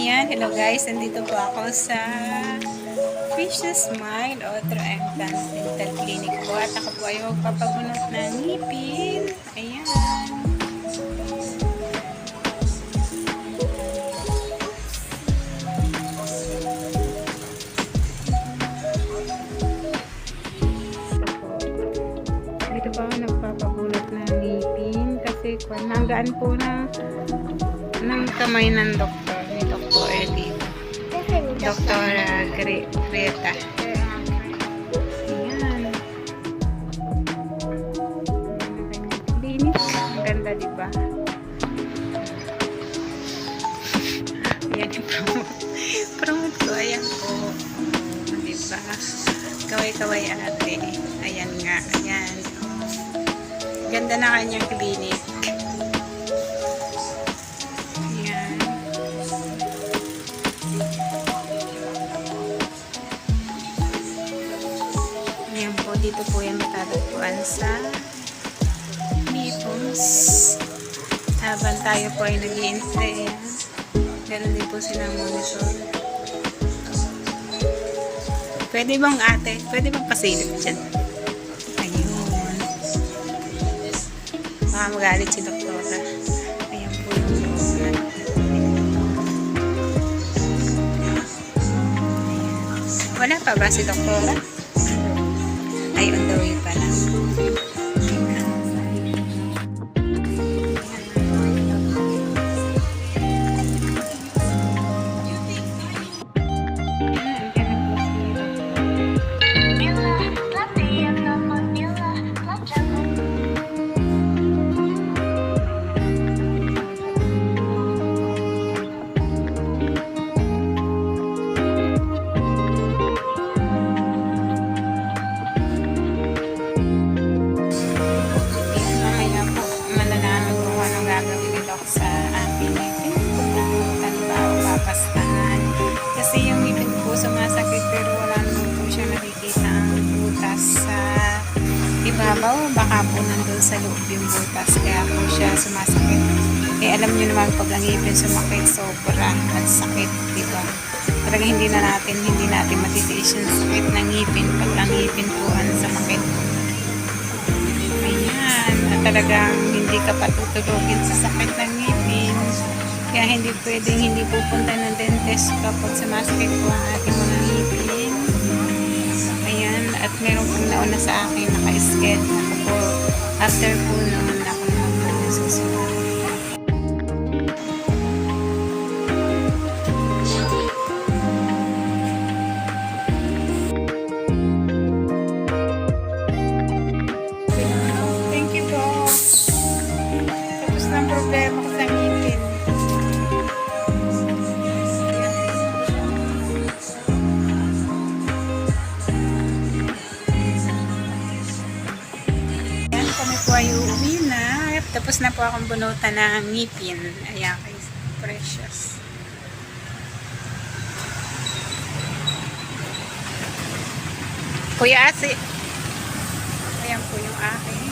Ayan, hello guys. Nandito po ako sa Precious Smile Otro Implant Dental Clinic po. At ako po ay magpapabunot ng ngipin. Ayan. Dito po ako nagpapabunot ng ngipin kasi nanggaan po ng kamay ng doktor. Ni Dr. Eddie. Dr. Greta. Ayan. Linis. Ang ganda, diba? Ayan yung promote. Promote ko. Ayan po. Diba? Kaway-kaway ate. Ayan nga. Ayan. Ganda na kanyang clinic. Ayan po, dito po yung matatagpuan sa Nippons. Habang tayo po ay nag-i-entry. Ganon din po silang monitor. Pwede bang ate? Pwede bang pasilip dyan? Ayun. Baka magalit si doktora. Ayan po yung wala pa ba si doktora? Ay, on the way pa lang. Sa aking ngipin papastahan kasi yung ngipin po sumasakit pero wala naman po siya nakikita ang butas sa ibabaw, baka po nandun sa loob yung butas kaya po siya sumasakit. Alam nyo naman pag ang ngipin sumakit sobra at sakit, diba? Talaga hindi natin matitiis yung sakit ng ngipin pag ang ngipin po ang sumakit. Ayan, at talagang hindi ka patutulogin sa sakit ng ngipin. Kaya hindi pwedeng hindi pupunta ng dentist kapag sumasakit po ang ating mga ngipin. Ayan, at meron pong nauna sa akin naka-schedule ako po. After po noon, ako naman po nasusunod. Ang problema ko sa ngipin. Ayan, kami po ay uuwi na. Tapos na po akong bunutan ng ngipin. Ayan, kay Precious. Kuya Asi. Ayan po yung akin.